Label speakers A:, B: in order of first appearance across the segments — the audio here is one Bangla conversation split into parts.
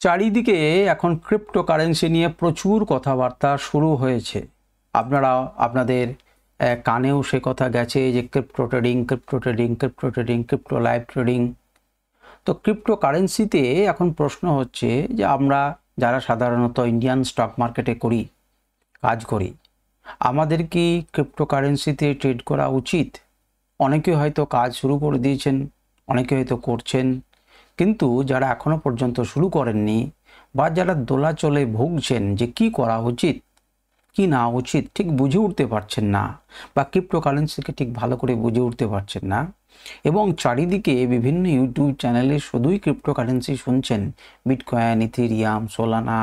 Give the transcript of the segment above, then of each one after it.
A: চারিদিকে এখন ক্রিপ্টোকারেন্সি নিয়ে প্রচুর কথাবার্তা শুরু হয়েছে। আপনারা আপনাদের কানেও সে কথা গেছে যে crypto trading, crypto trading, crypto trading, crypto live trading. তো ক্রিপ্টোকারেন্সিতে এখন প্রশ্ন হচ্ছে যে আমরা যারা সাধারণত ইন্ডিয়ান স্টক মার্কেটে কাজ করি, আমাদের কি ক্রিপ্টোকারেন্সিতে ট্রেড করা উচিত? অনেকে হয়তো কাজ শুরু করে দিয়েছেন, অনেকে হয়তো করছেন, কিন্তু যারা এখনো পর্যন্ত শুরু করেননি বা যারা দোলাচলে ভুগছেন যে কি করা উচিত কি না উচিত ঠিক বুঝে উঠতে পারছেন না, বা ক্রিপ্টোকারেন্সিকে ঠিক ভালো করে বুঝে উঠতে পারছেন না, এবং চারিদিকে বিভিন্ন ইউটিউব চ্যানেলে শুধুই ক্রিপ্টোকারেন্সি শুনছেন, বিটকয়েন, ইথেরিয়াম, সোলানা,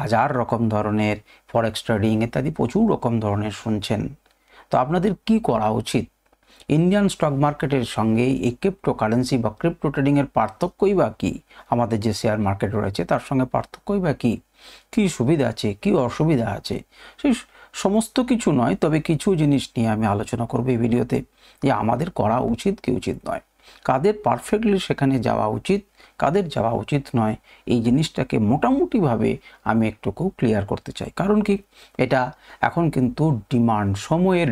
A: হাজার রকম ধরনের ফরেক্স ট্রেডিং ইত্যাদি প্রচুর রকম ধরনের শুনছেন। তো আপনাদের কি করা উচিত? ইন্ডিয়ান স্টক মার্কেটের সঙ্গে এই ক্রিপ্টোকারেন্সি বা ক্রিপ্টো ট্রেডিংয়ের পার্থক্যই বা কী? আমাদের যে শেয়ার মার্কেট রয়েছে তার সঙ্গে পার্থক্যই বা কী? কী সুবিধা আছে, কী অসুবিধা আছে? সেই সমস্ত কিছু নয়, তবে কিছু জিনিস নিয়ে আমি আলোচনা করব এই ভিডিওতে, যে আমাদের করা উচিত কি উচিত নয়, কাদের পারফেক্টলি সেখানে যাওয়া উচিত, কাদের যাওয়া উচিত নয়, এই জিনিসটাকে মোটামুটিভাবে আমি একটুকু ক্লিয়ার করতে চাই। কারণ কি, এটা এখন কিন্তু সময়ের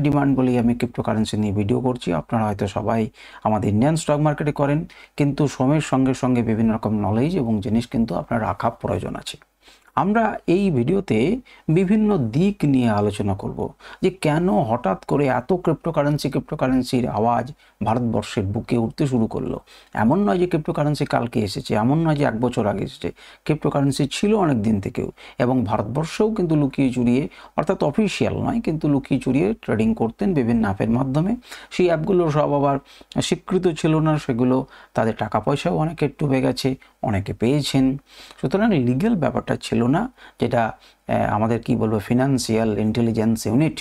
A: ডিমান্ড বলেই আমি ক্রিপ্টোকারেন্সি নিয়ে ভিডিও করছি। আপনারা হয়তো সবাই আমাদের ইন্ডিয়ান স্টক মার্কেটে করেন, কিন্তু সময়ের সঙ্গে সঙ্গে বিভিন্ন রকম নলেজ এবং জিনিস কিন্তু আপনার রাখা প্রয়োজন আছে। আমরা এই ভিডিওতে বিভিন্ন দিক নিয়ে আলোচনা করব, যে কেন হঠাৎ করে এত ক্রিপ্টোকারেন্সির আওয়াজ ভারতবর্ষের বুকে উঠতে শুরু করলো। এমন নয় যে ক্রিপ্টোকারেন্সি কালকে এসেছে, এমন নয় যে 1 বছর আগে এসেছে। ক্রিপ্টোকারেন্সি ছিল অনেক দিন থেকেও, এবং ভারতবর্ষেও কিন্তু লুকিয়ে চুরিয়ে, অর্থাৎ অফিসিয়াল নয় কিন্তু লুকিয়ে চুরিয়ে ট্রেডিং করতেন বিভিন্ন অ্যাপের মাধ্যমে। সেই অ্যাপগুলো সব আবার স্বীকৃত ছিল না, সেগুলো তাদের টাকা পয়সাও অনেকে ডুবে গেছে, অনেকে পেয়েছেন। সুতরাং লিগ্যাল ব্যাপারটা ছিল না, যেটা আমাদের কি বলবো, ফিনান্সিয়াল ইন্টেলিজেন্স ইউনিট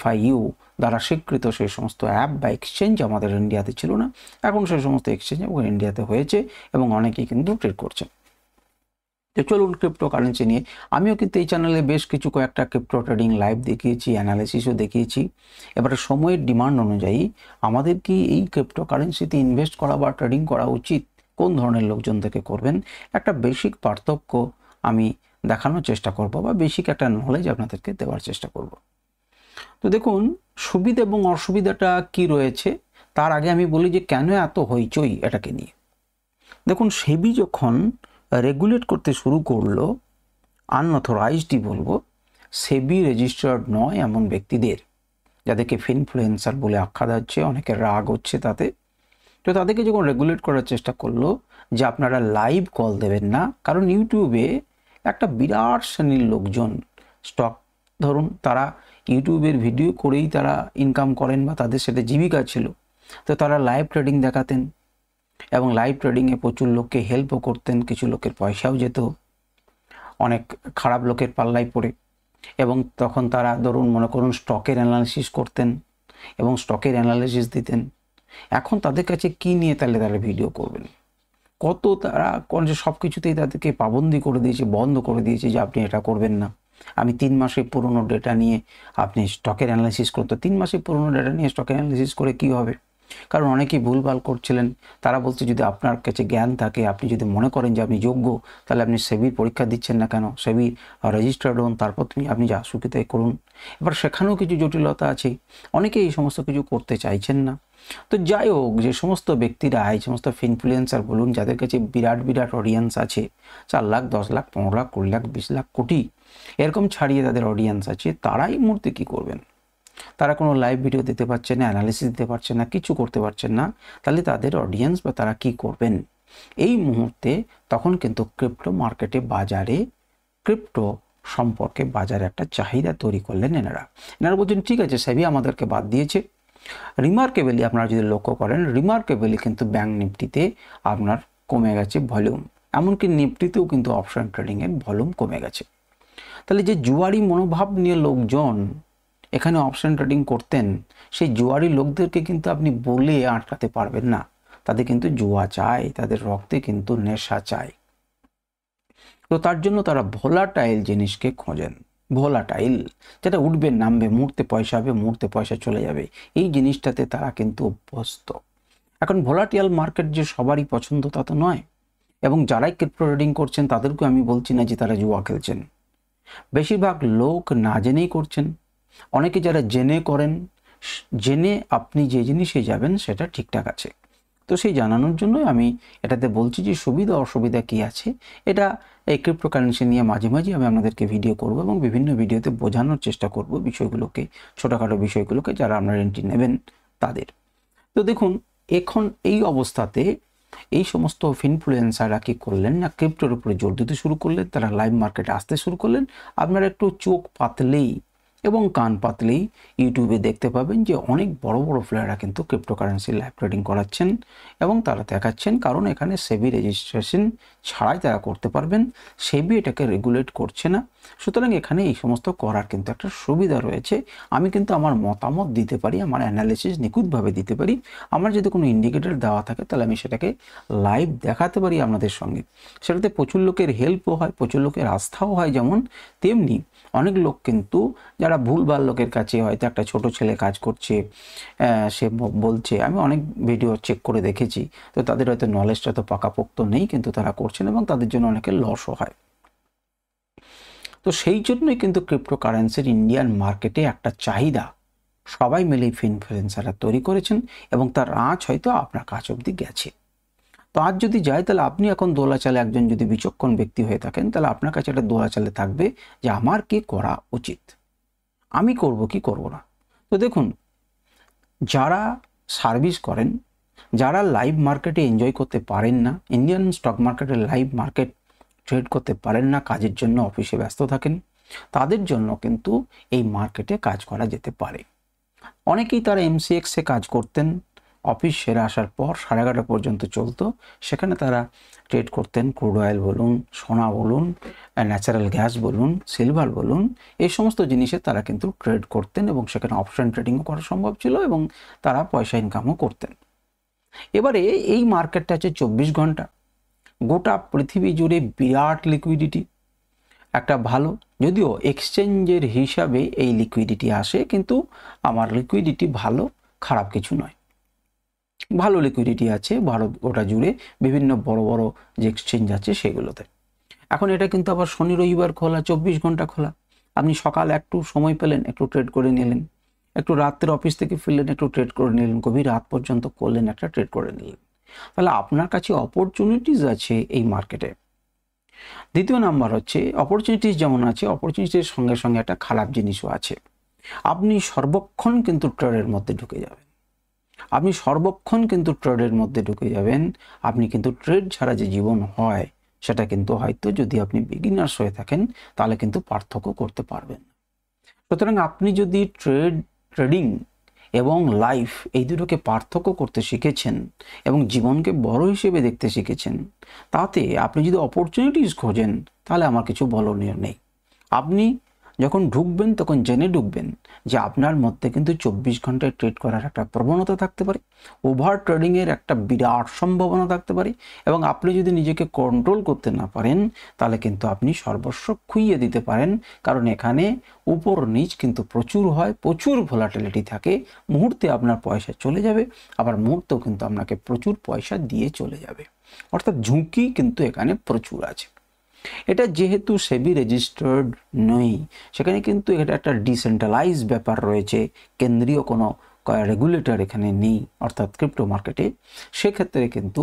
A: FIU দ্বারা স্বীকৃত সেই সমস্ত অ্যাপ বা এক্সচেঞ্জ আমাদের ইন্ডিয়াতে ছিল না। এখন সেই সমস্ত এক্সচেঞ্জ এবং ইন্ডিয়াতে হয়েছে, এবং অনেকেই কিন্তু ট্রেড করছে। তো চলুন ক্রিপ্টোকারেন্সি নিয়ে, আমিও কিন্তু এই চ্যানেলে বেশ কয়েকটা ক্রিপ্টো ট্রেডিং লাইভ দেখিয়েছি, অ্যানালিসিসও দেখিয়েছি। এবারে সময়ের ডিমান্ড অনুযায়ী আমাদের কি এই ক্রিপ্টোকারেন্সিতে ইনভেস্ট করা বা ট্রেডিং করা উচিত, কোন ধরনের লোকজন থেকে করবেন, একটা বেসিক পার্থক্য আমি দেখানোর চেষ্টা করব, বা বেসিক একটা নলেজ আপনাদেরকে দেওয়ার চেষ্টা করব। তো দেখুন, সুবিধা এবং অসুবিধাটা কি রয়েছে তার আগে আমি বলি যে কেন এত হইচই এটাকে নিয়ে। দেখুন, সেবি যখন রেগুলেট করতে শুরু করলো আনঅথরাইজডই বলবো, সেবি রেজিস্টার্ড নয় এমন ব্যক্তিদের, যাদেরকে ফিনফ্লুয়েন্সার বলে আখ্যা দিচ্ছে, অনেকের রাগ হচ্ছে তাতে, তো তাদেরকে যখন রেগুলেট করার চেষ্টা করলো যে আপনারা লাইভ কল দেবেন না, কারণ ইউটিউবে একটা বিরাট শ্রেণীর লোকজন স্টক, ধরুন তারা ইউটিউবের ভিডিও করেই তারা ইনকাম করেন বা তাদের সেটা জীবিকা ছিল, তো তারা লাইভ ট্রেডিং দেখাতেন এবং লাইভ ট্রেডিংয়ে প্রচুর লোককে হেল্পও করতেন, কিছু লোকের পয়সাও যেত অনেক খারাপ লোকের পাল্লায় পড়ে। এবং তখন তারা ধরুন মনে করুন স্টকের অ্যানালিসিস করতেন এবং স্টকের অ্যানালিসিস দিতেন। এখন তাদের কাছে কি নিয়ে তাহলে তারা ভিডিও করবেন? কত তারা সব কিছুতেই তাদেরকে পাবন্দি করে দিয়েছে, বন্ধ করে দিয়েছে যে আপনি এটা করবেন না। আমি 3 মাসের পুরনো ডেটা নিয়ে আপনি স্টকের অ্যানালিসিস করতে, 3 মাসের পুরনো ডেটা নিয়ে স্টকের অ্যানালিসিস করে কি হবে? কারণ অনেকেই ভুলভাল করছিলেন। তারা বলছে যদি আপনার কাছে জ্ঞান থাকে, আপনি যদি মনে করেন যে আপনি যোগ্য, তাহলে আপনি সেবির পরীক্ষা দিচ্ছেন না কেন? সেবির রেজিস্টার্ড হন, তারপর আপনি যা সুখী তাই করুন। এবার সেখানেও কিছু জটিলতা আছে, অনেকে এই সমস্ত কিছু করতে চাইছেন না। তো যাই হোক, যে সমস্ত ব্যক্তিরা, এই সমস্ত ইনফ্লুয়েন্সার বলুন, যাদের কাছে বিরাট অডিয়েন্স আছে, 4 লাখ, 10 লাখ, 15 লাখ, 20 লাখ, 20 লাখ, কোটি এরকম ছাড়িয়ে তাদের অডিয়েন্স আছে, তারাই মুহূর্তে কি করবেন? তারা কোনো লাইভ ভিডিও দিতে পারছে না, অ্যানালিসিস দিতে পারছে না, কিছু করতে পারছেন না, তাহলে তাদের অডিয়েন্স বা তারা কি করবেন এই মুহূর্তে? তখন কিন্তু ক্রিপ্টো মার্কেটে, বাজারে ক্রিপ্টো সম্পর্কে বাজারে একটা চাহিদা তৈরি করলেন এনারা বলছেন ঠিক আছে, সেবি আমাদেরকে বাদ দিয়েছে। রিমার্কেবলি আপনারা যদি লক্ষ্য করেন, রিমার্কেবলি কিন্তু ব্যাংক নিফটিতে আপনার কমে গেছে ভলিউম, এমনকি নিফটিতেও কিন্তু অপশন ট্রেডিংয়ের ভলিউম কমে গেছে। তাহলে যে জুয়ারি মনোভাব নিয়ে লোকজন এখানে অপশন ট্রেডিং করতেন, সেই জুয়ারি লোকদেরকে কিন্তু আপনি বলে আটকাতে পারবেন না। তাদের কিন্তু জুয়া চাই, তাদের রক্তে কিন্তু নেশা চাই। তো তার জন্য তারা ভোলাটাইল জিনিসকে খোঁজেন, ভোলাটাইল, যেটা উঠবে নামবে, মুহূর্তে পয়সা হবে, মুহূর্তে পয়সা চলে যাবে, এই জিনিসটাতে তারা কিন্তু অভ্যস্ত। এখন ভোলাটাইল মার্কেট যে সবারই পছন্দ তা তো নয়। এবং যারাই ক্রিপ্টো ট্রেডিং করছেন তাদেরকে আমি বলছি না যে তারা জুয়া খেলছেন। বেশিরভাগ লোক না জেনেই করছেন। অনেকে যারা জেনে করেন, জেনে আপনি যে জিনিসে যাবেন সেটা ঠিকঠাক আছে। তো সেই জানানোর জন্য আমি এটাতে বলছি যে সুবিধা অসুবিধা কী আছে। এটা এই ক্রিপ্টোকারেন্সি নিয়ে মাঝে মাঝে আমি আপনাদেরকে ভিডিও করব এবং বিভিন্ন ভিডিওতে বোঝানোর চেষ্টা করব বিষয়গুলোকে, ছোটোখাটো বিষয়গুলোকে, যারা আপনারা এন্ট্রি নেবেন তাদের। তো দেখুন, এখন এই অবস্থাতে এই সমস্ত ইনফ্লুয়েন্সাররা কী করলেন না, ক্রিপ্টোর উপরে জোর দিতে শুরু করলেন, তারা লাইভ মার্কেটে আসতে শুরু করলেন। আপনারা একটু চোখ পাতলেই এবং কান পাতলেই ইউটিউবে দেখতে পাবেন যে অনেক বড় বড় প্লেয়াররা কিন্তু ক্রিপ্টোকারেন্সি লাইভ ট্রেডিং করাচ্ছেন এবং তারা দেখাচ্ছেন, কারণ এখানে সেবি রেজিস্ট্রেশন ছাড়াই তারা করতে পারবেন, সেবি এটাকে রেগুলেট করছে না। সুতরাং এখানে এই সমস্ত করার কিন্তু একটা সুবিধা রয়েছে। আমি কিন্তু আমার মতামত দিতে পারি, আমার অ্যানালিসিস নিখুঁতভাবে দিতে পারি। আমার যদি কোনো ইন্ডিকেটর দেওয়া থাকে তাহলে আমি সেটাকে লাইভ দেখাতে পারি আপনাদের সঙ্গে। সেটাতে প্রচুর লোকের হেল্পও হয়, প্রচুর লোকের আস্থাও হয়। যেমন তেমনি অনেক লোক কিন্তু যারা ভুলভাল লোকের কাছে, হয়তো একটা ছোট ছেলে কাজ করছে, সে বলছে, আমি অনেক ভিডিও চেক করে দেখেছি, তো তাদের হয়তো নলেজটা তো পাকাপোক্ত নেই, কিন্তু তারা করছেন এবং তাদের জন্য অনেকের লসও হয়। তো সেই জন্যই কিন্তু ক্রিপ্টোকারেন্সির ইন্ডিয়ান মার্কেটে একটা চাহিদা সবাই মিলে ইনফ্লুয়েন্সাররা তৈরি করেছেন এবং তার আঁচ হয়তো আপনার কাছ অবধি গেছে। তো আজ যদি যায় তাহলে আপনি এখন দোলাচালে একজন যদি বিচক্ষণ ব্যক্তি হয়ে থাকেন, তাহলে আপনার কাছে একটা দোলাচালে থাকবে যে আমার কি করা উচিত, আমি করব কি করব না। তো দেখুন, যারা সার্ভিস করেন, যারা লাইভ মার্কেটে এনজয় করতে পারেন না, ইন্ডিয়ান স্টক মার্কেটে লাইভ মার্কেট ট্রেড করতে পারেন না, কাজের জন্য অফিসে ব্যস্ত থাকেন, তাদের জন্য কিন্তু এই মার্কেটে কাজ করা যেতে পারে। অনেকেই তারা এমসিএক্সে কাজ করতেন, অফিস সেরে আসার পর 11:30 পর্যন্ত চলতো, সেখানে তারা ট্রেড করতেন ক্রুড অয়েল বলুন, সোনা বলুন, ন্যাচারাল গ্যাস বলুন, সিলভার বলুন, এই সমস্ত জিনিসে তারা কিন্তু ট্রেড করতেন এবং সেখানে অপশন ট্রেডিংও করা সম্ভব ছিল এবং তারা পয়সা ইনকামও করতেন। এবারে এই মার্কেটটা হচ্ছে 24 ঘন্টা, গোটা পৃথিবী জুড়ে বিরাট লিকুইডিটি, একটা ভালো, যদিও এক্সচেঞ্জের হিসাবে এই লিকুইডিটি আসে, কিন্তু আমার লিকুইডিটি ভালো, খারাপ কিছু নয়, ভালো লিকুইডিটি আছে ভারত গোটা জুড়ে বিভিন্ন বড় বড় যে এক্সচেঞ্জ আছে সেগুলোতে। এখন এটা কিন্তু আবার শনি রবিবার খোলা, 24 ঘন্টা খোলা। আপনি সকাল একটু সময় পেলেন, একটু ট্রেড করে নিলেন, একটু রাত্রে অফিস থেকে ফিরলেন, একটু ট্রেড করে নিলেন, গভীর রাত পর্যন্ত করলেন, একটা ট্রেড করে নিলেন। তাহলে আপনার কাছে অপরচুনিটিস আছে এই মার্কেটে। দ্বিতীয় নাম্বার হচ্ছে, অপরচুনিটিস যেমন আছে, অপরচুনিটির সঙ্গে সঙ্গে একটা খারাপ জিনিসও আছে। আপনি সর্বক্ষণ কিন্তু ট্রেডের মধ্যে ঢুকে যাবেন, আপনি সর্বক্ষণ কিন্তু ট্রেডের মধ্যে ঢুকে যাবেন। আপনি কিন্তু ট্রেড ছাড়া যে জীবন হয় সেটা কিন্তু হয়তো, যদি আপনি বিগিনার্স হয়ে থাকেন, তাহলে কিন্তু পার্থক্য করতে পারবেন। সুতরাং আপনি যদি ট্রেডিং এবং লাইফ এই দুটোকে পার্থক্য করতে শিখেছেন এবং জীবনকে বড় হিসেবে দেখতে শিখেছেন, তাতে আপনি যদি অপরচুনিটিস খোঁজেন, তাহলে আমার কিছু বলনীয় নেই। আপনি যখন ঢুকবেন তখন জেনে ঢুকবেন যে আপনার মধ্যে কিন্তু 24 ঘন্টায় ট্রেড করার একটা প্রবণতা থাকতে পারে, ওভার ট্রেডিংয়ের একটা বিরাট সম্ভাবনা থাকতে পারে, এবং আপনি যদি নিজেকে কন্ট্রোল করতে না পারেন তাহলে কিন্তু আপনি সর্বস্ব খুইয়ে দিতে পারেন। কারণ এখানে উপর নিচ কিন্তু প্রচুর হয়, প্রচুর ভোলাটিলিটি থাকে, মুহূর্তে আপনার পয়সা চলে যাবে, আবার মুহূর্তেও কিন্তু আপনাকে প্রচুর পয়সা দিয়ে চলে যাবে। অর্থাৎ ঝুঁকি কিন্তু এখানে প্রচুর আছে। এটা যেহেতু সেবি রেজিস্টার্ড নয়, সেখানে কিন্তু এটা একটা ডিসেন্ট্রালাইজ ব্যাপার রয়েছে, কেন্দ্রীয় কোনো রেগুলেটর এখানে নেই, অর্থাৎ ক্রিপ্টো মার্কেটে। সেক্ষেত্রে কিন্তু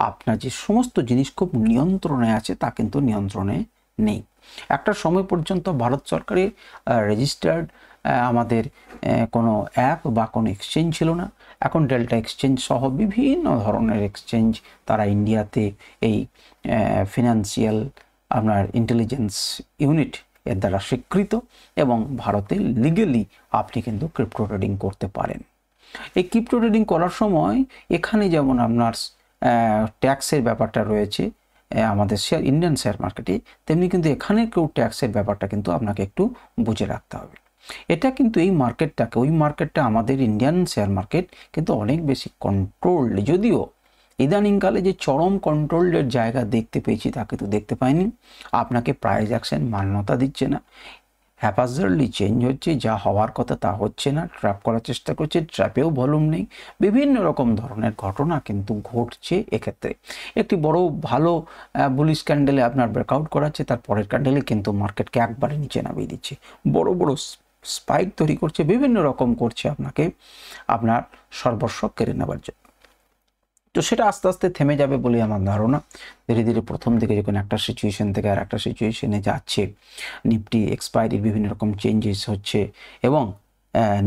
A: আপনার যে সমস্ত জিনিস খুব নিয়ন্ত্রণে আছে তা কিন্তু নিয়ন্ত্রণে নেই। একটা সময় পর্যন্ত ভারত সরকারের রেজিস্টার্ড আমাদের কোনো অ্যাপ বা কোনো এক্সচেঞ্জ ছিল না। এখন ডেল্টা এক্সচেঞ্জ সহ বিভিন্ন ধরনের এক্সচেঞ্জ তারা ইন্ডিয়াতে এই ফিনান্সিয়াল আপনার ইন্টেলিজেন্স ইউনিট এর দ্বারা স্বীকৃত, এবং ভারতে লিগেলি আপনি কিন্তু ক্রিপ্টো ট্রেডিং করতে পারেন। এই ক্রিপ্টো ট্রেডিং করার সময় এখানে যেমন আপনার ট্যাক্সের ব্যাপারটা রয়েছে আমাদের ইন্ডিয়ান শেয়ার মার্কেটে, তেমনি কিন্তু এখানে কেউ ট্যাক্সের ব্যাপারটা কিন্তু আপনাকে একটু বুঝে রাখতে হবে। এটা কিন্তু এই মার্কেটটাকে, ওই মার্কেটটা আমাদের ইন্ডিয়ান শেয়ার মার্কেট কিন্তু অনেক বেশি কন্ট্রোলড, যদিও ইদানিংকালে যে চরম কন্ট্রোলের জায়গা দেখতে পেয়েছি তা কিন্তু দেখতে পাইনি। আপনাকে প্রাইস অ্যাকশন মান্যতা দিচ্ছে না। হ্যাপাজার্ডলি চেঞ্জ হচ্ছে, যা হওয়ার কথা তা হচ্ছে না, ট্র্যাপ করার চেষ্টা করছে, ট্র্যাপেও ভলিউম নেই, বিভিন্ন রকম ধরনের ঘটনা কিন্তু ঘটছে। এক্ষেত্রে একটি বড় ভালো বুলিশ ক্যান্ডেলে আপনার ব্রেকআউট করাচ্ছে, তার পরের ক্যান্ডেলে কিন্তু মার্কেটকে একবারে নিচে নামিয়ে দিচ্ছে, বড় বড় স্পাইক তৈরি করছে, বিভিন্ন রকম করছে আপনাকে আপনার সর্বস্ব কেড়ে নেবার জন্য। তো সেটা আস্তে আস্তে থেমে যাবে বলে আমার ধারণা। ধীরে ধীরে প্রথম দিকে যখন একটা সিচুয়েশন থেকে আর একটা সিচুয়েশনে যাচ্ছে, নিফটি এক্সপায়ারির বিভিন্ন রকম চেঞ্জেস হচ্ছে এবং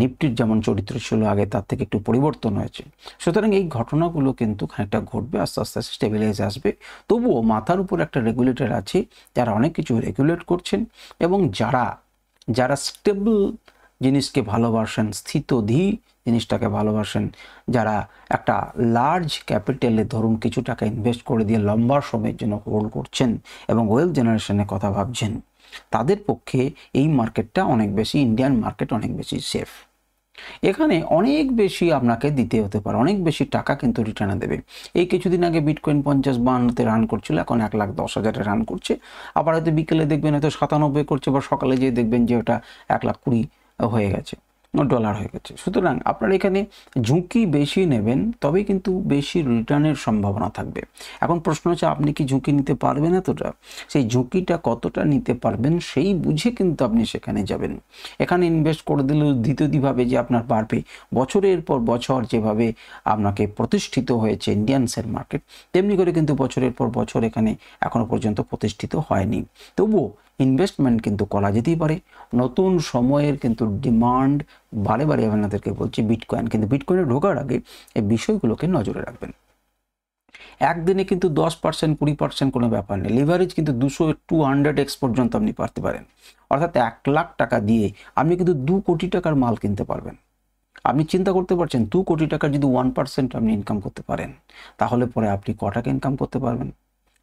A: নিফটির যেমন চরিত্র ছিল আগে তার থেকে একটু পরিবর্তন হয়েছে। সুতরাং এই ঘটনাগুলো কিন্তু খানিকটা ঘটবে, আস্তে আস্তে স্টেবিলাইজ আসবে। তবুও মাথার উপর একটা রেগুলেটর আছে যারা অনেক কিছু রেগুলেট করছেন এবং যারা স্টেবল জিনিসকে ভালোবাসেন, স্থিতধী জিনিসটাকে ভালোবাসেন, যারা একটা লার্জ ক্যাপিটালে ধরুন কিছু টাকা ইনভেস্ট করে দিয়ে লম্বা সময়ের জন্য হোল্ড করছেন এবং ওয়েলথ জেনারেশনের কথা ভাবছেন, তাদের পক্ষে এই মার্কেটটা অনেক বেশি, ইন্ডিয়ান মার্কেট অনেক বেশি সেফ। এখানে অনেক বেশি আপনাকে দিতে হতে পারে, অনেক বেশি টাকা কিন্তু রিটার্নে দেবে। এই কিছুদিন আগে বিটকয়েন 50-52-তে রান করছিল, এখন 1,10,000-এ রান করছে। আবার হয়তো বিকেলে দেখবেন হয়তো 97 করছে, বা সকালে যেয়ে দেখবেন যে ওটা 1,20,000 হয়ে গেছে, ডলার হয়ে গেছে। সুতরাং আপনারা এখানে ঝুঁকি বেশি নেবেন, তবে কিন্তু বেশি রিটার্নের সম্ভাবনা থাকবে। এখন প্রশ্ন হচ্ছে আপনি কি ঝুঁকি নিতে পারবেন এতটা? সেই ঝুঁকিটা কতটা নিতে পারবেন সেই বুঝে কিন্তু আপনি সেখানে যাবেন। এখানে ইনভেস্ট করে দিলে দ্বিতীয়ভাবে যে আপনার বাড়বে, বছরের পর বছর যেভাবে আপনাকে প্রতিষ্ঠিত হয়েছে ইন্ডিয়ান শেয়ার মার্কেট, তেমনি করে কিন্তু বছরের পর বছর এখানে এখনো পর্যন্ত প্রতিষ্ঠিত হয়নি। তবুও ইনভেস্টমেন্ট কিন্তু করা যেতেই পারে। নতুন সময়ের কিন্তু ডিমান্ড বারে বারে আপনাদেরকে বলছি বিটকয়েন, কিন্তু বিটকয়েনে ঢোকার আগে এই বিষয়গুলোকে নজরে রাখবেন। একদিনে কিন্তু 10%, 20% কোনো ব্যাপার নেই। লিভারেজ কিন্তু 200-200x পর্যন্ত আপনি পারতে পারেন। অর্থাৎ 1,00,000 টাকা দিয়ে আপনি কিন্তু 2 কোটি টাকার মাল কিনতে পারবেন। আপনি চিন্তা করতে পারছেন 2 কোটি টাকার যদি 1% আপনি ইনকাম করতে পারেন, তাহলে পরে আপনি ক টাকা ইনকাম করতে পারবেন?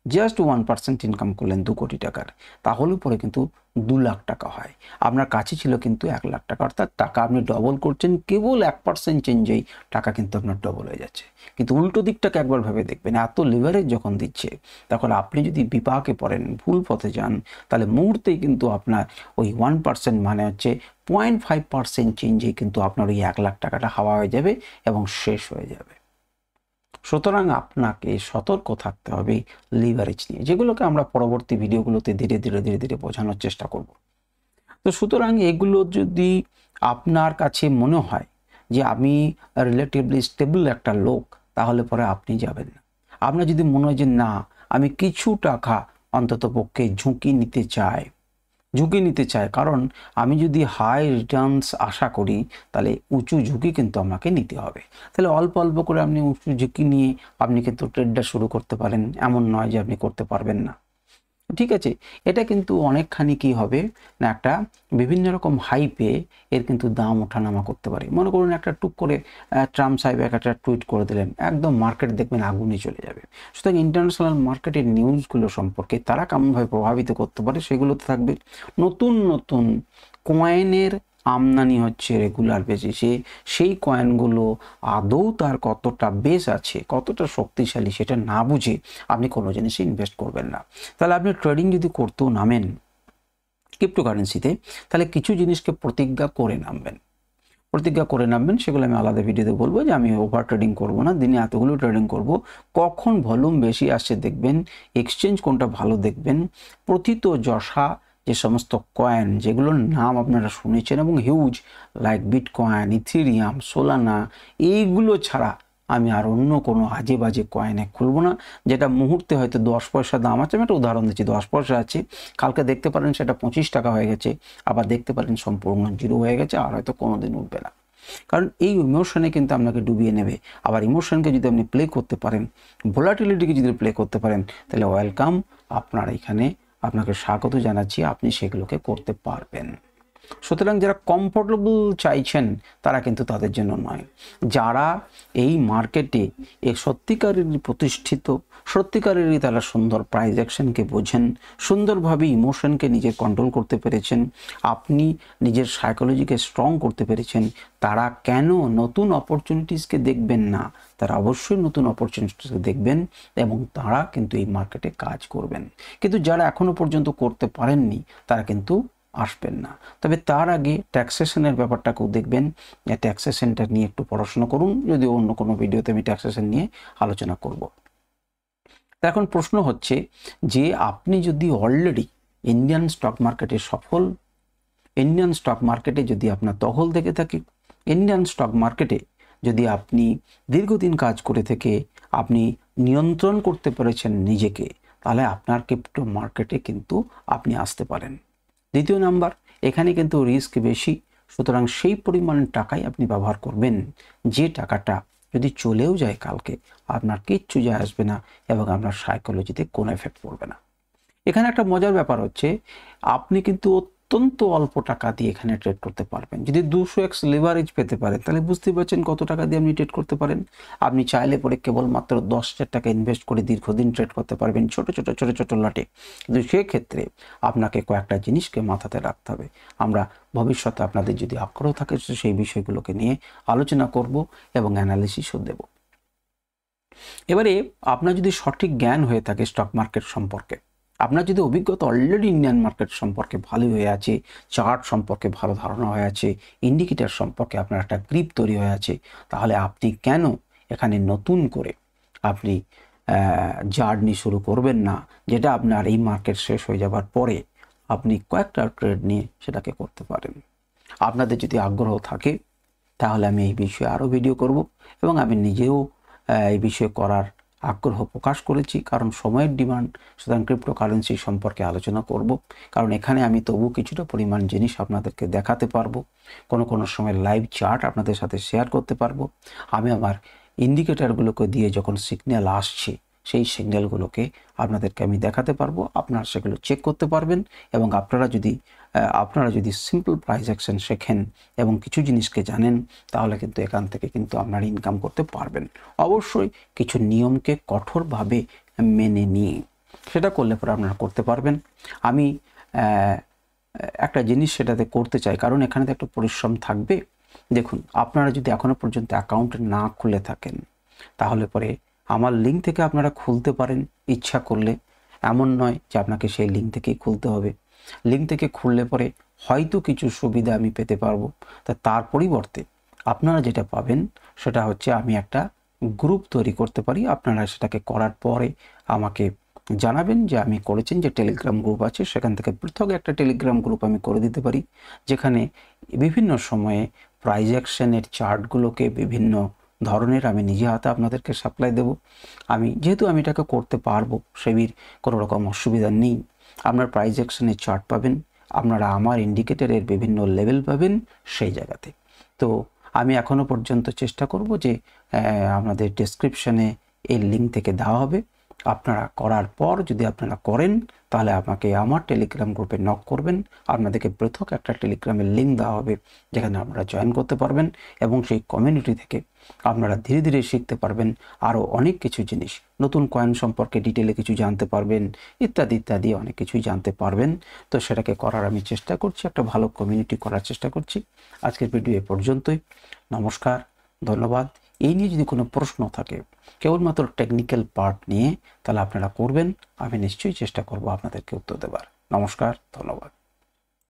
A: জাস্ট 1% ইনকাম করলেন 2 কোটি টাকার, তাহলে পরে কিন্তু 2 লাখ টাকা হয়। আপনার কাছে ছিল কিন্তু 1,00,000 টাকা, অর্থাৎ টাকা আপনি ডবল করছেন, কেবল 1% চেঞ্জেই টাকা কিন্তু আপনার ডবল হয়ে যাচ্ছে। কিন্তু উল্টো দিকটাকে একবার ভেবে দেখবেন, এত লিভারেজ যখন দিচ্ছে, তখন আপনি যদি বিপাকে পড়েন, ভুল পথে যান, তাহলে মুহূর্তেই কিন্তু আপনার ওই 1% মানে হচ্ছে 0.5% চেঞ্জেই কিন্তু আপনার ওই 1,00,000 টাকাটা হাওয়া হয়ে যাবে এবং শেষ হয়ে যাবে। সুতরাং আপনাকে সতর্ক থাকতে হবে লিভারেজ নিয়ে, যেগুলোকে আমরা পরবর্তী ভিডিওগুলোতে ধীরে ধীরে বোঝানোর চেষ্টা করব। তো সুতরাং এগুলো যদি আপনার কাছে মনে হয় যে আমি রিলেটিভলি স্টেবল একটা লোক, তাহলে পরে আপনি যাবেন না। আপনার যদি মনে হয় যে না, আমি কিছু টাকা অন্তত পক্ষে ঝুঁকি নিতে চাই, কারণ আমি যদি হাই রিটার্নস আশা করি তাহলে উঁচু ঝুঁকি কিন্তু আমাকে নিতে হবে। তাহলে অল্প অল্প করে আপনি উঁচু ঝুঁকি নিয়ে আপনি কিন্তু ট্রেডটা শুরু করতে পারেন, এমন নয় যে আপনি করতে পারবেন না। ঠিক আছে, এটা কিন্তু অনেকখানি কি হবে না, একটা বিভিন্ন রকম হাইপে এর কিন্তু দাম ওঠানামা করতে পারে। মনে করুন একটা টুক করে ট্রাম্প সাহেব একটা টুইট করে দিলেন, একদম মার্কেট দেখবেন আগুনে চলে যাবে। সুতরাং ইন্টারন্যাশনাল মার্কেটের নিউজগুলো সম্পর্কে তারা কেমনভাবে প্রভাবিত করতে পারে সেগুলোতে থাকবে। নতুন নতুন কয়েনের আমদানি হচ্ছে রেগুলার বেসিসে, সেই কয়েনগুলো আদৌ তার কতটা বেস আছে, কতটা শক্তিশালী, সেটা না বুঝে আপনি কোনো জিনিসে ইনভেস্ট করবেন না। তাহলে আপনি ট্রেডিং যদি করতেও নামেন ক্রিপ্টোকারেন্সিতে, তাহলে কিছু জিনিসকে প্রতিজ্ঞা করে নামবেন। সেগুলো আমি আলাদা ভিডিওতে বলবো যে আমি ওভার ট্রেডিং করবো না, দিনে এতগুলো ট্রেডিং করব, কখন ভলিউম বেশি আসছে দেখবেন, এক্সচেঞ্জ কোনটা ভালো দেখবেন, প্রথিত যশা যে সমস্ত কয়েন যেগুলোর নাম আপনারা শুনেছেন এবং huge, like bitcoin, Ethereum, Solana, এইগুলো ছাড়া আমি আর অন্য কোনো আজে বাজে কয়েনে খুলবো না। যেটা মুহূর্তে হয়তো 10 পয়সা দাম আছে, আমি একটা উদাহরণ দিচ্ছি, 10 পয়সা আছে, কালকে দেখতে পারেন সেটা 25 টাকা হয়ে গেছে, আবার দেখতে পারেন সম্পূর্ণ জিরো হয়ে গেছে, আর হয়তো কোনোদিন উঠবে না। কারণ এই ইমোশনে কিন্তু আপনাকে ডুবিয়ে নেবে। আবার ইমোশনকে যদি আপনি প্লে করতে পারেন, ভোলাটিলিটিকে যদি প্লে করতে পারেন, তাহলে ওয়েলকাম, আপনার এখানে আপনাকে স্বাগত জানাচ্ছি, আপনি সেগুলোকে করতে পারবেন। সুতরাং যারা কমফোর্টেবল চাইছেন তারা কিন্তু তাদের জন্য নয়। যারা এই মার্কেটে সত্যিকারেরই প্রতিষ্ঠিত, সত্যিকারেরই তারা সুন্দর প্রাইস অ্যাকশনকে বোঝেন, সুন্দরভাবে ইমোশনকে নিজে কন্ট্রোল করতে পেরেছেন, আপনি নিজের সাইকোলজিকে স্ট্রং করতে পেরেছেন, তারা কেন নতুন অপরচুনিটিসকে দেখবেন না? তারা অবশ্যই নতুন অপরচুনিটিসকে দেখবেন এবং তারা কিন্তু এই মার্কেটে কাজ করবেন। কিন্তু যারা এখনো পর্যন্ত করতে পারেননি, তারা কিন্তু আসবেন না। তবে তার আগে ট্যাক্সেশনের ব্যাপারটাকেও দেখবেন, ট্যাক্সেশনটা নিয়ে একটু পড়াশোনা করুন, যদিও অন্য কোনো ভিডিওতে আমি ট্যাক্সেশন নিয়ে আলোচনা করব। এখন প্রশ্ন হচ্ছে যে আপনি যদি অলরেডি ইন্ডিয়ান স্টক মার্কেটে সফল, ইন্ডিয়ান স্টক মার্কেটে যদি আপনার দখল থেকে থাকে, ইন্ডিয়ান স্টক মার্কেটে যদি আপনি দীর্ঘদিন কাজ করে থেকে আপনি নিয়ন্ত্রণ করতে পেরেছেন নিজেকে, তাহলে আপনার ক্রিপ্টো মার্কেটে কিন্তু আপনি আসতে পারেন। দ্বিতীয় নাম্বার, এখানে কিন্তু রিস্ক বেশি, সুতরাং সেই পরিমাণ টাকাই আপনি ব্যবহার করবেন যে টাকাটা যদি চলেও যায় কালকে আপনার কিচ্ছু যায় আসবে না এবং আপনার সাইকোলজিতে কোনো এফেক্ট পড়বে না। এখানে একটা মজার ব্যাপার হচ্ছে আপনি কিন্তু অত্যন্ত অল্প টাকা দিয়ে এখানে ট্রেড করতে পারবেন। যদি 200x লেভারেজ পেতে পারেন তাহলে বুঝতে পারছেন কত টাকা দিয়ে আপনি ট্রেড করতে পারেন। আপনি চাইলে পরে কেবলমাত্র 10,000 টাকা ইনভেস্ট করে দীর্ঘদিন ট্রেড করতে পারবেন ছোট ছোট লটে। কিন্তু সেক্ষেত্রে আপনাকে কয়েকটা জিনিসকে মাথাতে রাখতে হবে। আমরা ভবিষ্যতে আপনাদের যদি আগ্রহ থাকে সেই বিষয়গুলোকে নিয়ে আলোচনা করব এবং অ্যানালিসিসও দেব। এবারে আপনার যদি সঠিক জ্ঞান হয়ে থাকে স্টক মার্কেট সম্পর্কে, আপনার যদি অভিজ্ঞতা অলরেডি ইন্ডিয়ান মার্কেট সম্পর্কে ভালো হয়ে আছে, চার্ট সম্পর্কে ভালো ধারণা হয়ে আছে, ইন্ডিকেটর সম্পর্কে আপনার একটা গ্রিপ তৈরি হয়ে আছে, তাহলে আপনি কেন এখানে নতুন করে আপনি জার্নি শুরু করবেন না, যেটা আপনার এই মার্কেট শেষ হয়ে যাবার পরে আপনি কয়েকটা ট্রেড নিয়ে সেটাকে করতে পারেন। আপনাদের যদি আগ্রহ থাকে তাহলে আমি এই বিষয়ে আরও ভিডিও করব এবং আমি নিজেও এই বিষয়ে করার আগ্রহ প্রকাশ করেছি, কারণ সময়ের ডিমান্ড। সুতরাং ক্রিপ্টোকারেন্সি সম্পর্কে আলোচনা করব, কারণ এখানে আমি তবু কিছুটা পরিমাণ জিনিস আপনাদেরকে দেখাতে পারবো, কোনো সময় লাইভ চার্ট আপনাদের সাথে শেয়ার করতে পারবো। আমি আমার ইন্ডিকেটারগুলোকে দিয়ে যখন সিগন্যাল আসছে সেই সিগন্যালগুলোকে আপনাদেরকে আমি দেখাতে পারবো, আপনারা সেগুলো চেক করতে পারবেন এবং আপনারা যদি সিম্পল প্রাইস অ্যাকশন শেখেন এবং কিছু জিনিসকে জানেন তাহলে কিন্তু এখান থেকে কিন্তু আপনারা ইনকাম করতে পারবেন। অবশ্যই কিছু নিয়মকে কঠোরভাবে মেনে নিয়ে সেটা করলে পরে আপনারা করতে পারবেন। আমি একটা জিনিস সেটাতে করতে চাই, কারণ এখানে তো একটা পরিশ্রম থাকবে। দেখুন, আপনারা যদি এখনো পর্যন্ত অ্যাকাউন্ট না খুলে থাকেন তাহলে পরে আমার লিঙ্ক থেকে আপনারা খুলতে পারেন ইচ্ছা করলে, এমন নয় যে আপনাকে সেই লিঙ্ক থেকেই খুলতে হবে। লিঙ্ক থেকে খুললে পরে হয়তো কিছু সুবিধা আমি পেতে পারবো, তার পরিবর্তে আপনারা যেটা পাবেন সেটা হচ্ছে আমি একটা গ্রুপ তৈরি করতে পারি। আপনারা সেটাকে করার পরে আমাকে জানাবেন যে আমি করেছেন, যে টেলিগ্রাম গ্রুপ আছে সেখান থেকে পৃথক একটা টেলিগ্রাম গ্রুপ আমি করে দিতে পারি, যেখানে বিভিন্ন সময়ে প্রাইস অ্যাকশনের চার্টগুলোকে বিভিন্ন ধরনের আমি নিজে হাতে আপনাদেরকে সাপ্লাই দেব। যেহেতু আমি এটাকে করতে পারবো, সেবির কোনো রকম অসুবিধা নেই। আপনার প্রাইস অ্যাকশনের চার্ট পাবেন, আপনারা আমার ইন্ডিকেটরের বিভিন্ন লেভেল পাবেন সেই জায়গাতে। তো আমি এখনও পর্যন্ত চেষ্টা করব যে আপনাদের ডেসক্রিপশানে এই লিঙ্ক থেকে দেওয়া হবে। আপনারা করার পর যদি আপনারা করেন তাহলে আমাকে আমার টেলিগ্রাম গ্রুপে নক করবেন, আপনাদেরকে পৃথক একটা টেলিগ্রামের লিঙ্ক দেওয়া হবে যেখানে আপনারা জয়েন করতে পারবেন এবং সেই কমিউনিটি থেকে আপনারা ধীরে ধীরে শিখতে পারবেন আরও অনেক কিছু জিনিস, নতুন কয়েন সম্পর্কে ডিটেলে কিছু জানতে পারবেন, ইত্যাদি ইত্যাদি অনেক কিছুই জানতে পারবেন। তো সেটাকে করার আমি চেষ্টা করছি, একটা ভালো কমিউনিটি করার চেষ্টা করছি। আজকের ভিডিও এ পর্যন্তই। নমস্কার, ধন্যবাদ। এই নিয়ে যদি কোনো প্রশ্ন থাকে কেবলমাত্র টেকনিক্যাল পার্ট নিয়ে, তাহলে আপনারা করবেন, আমি নিশ্চয়ই চেষ্টা করব আপনাদেরকে উত্তর দেবার। নমস্কার, ধন্যবাদ।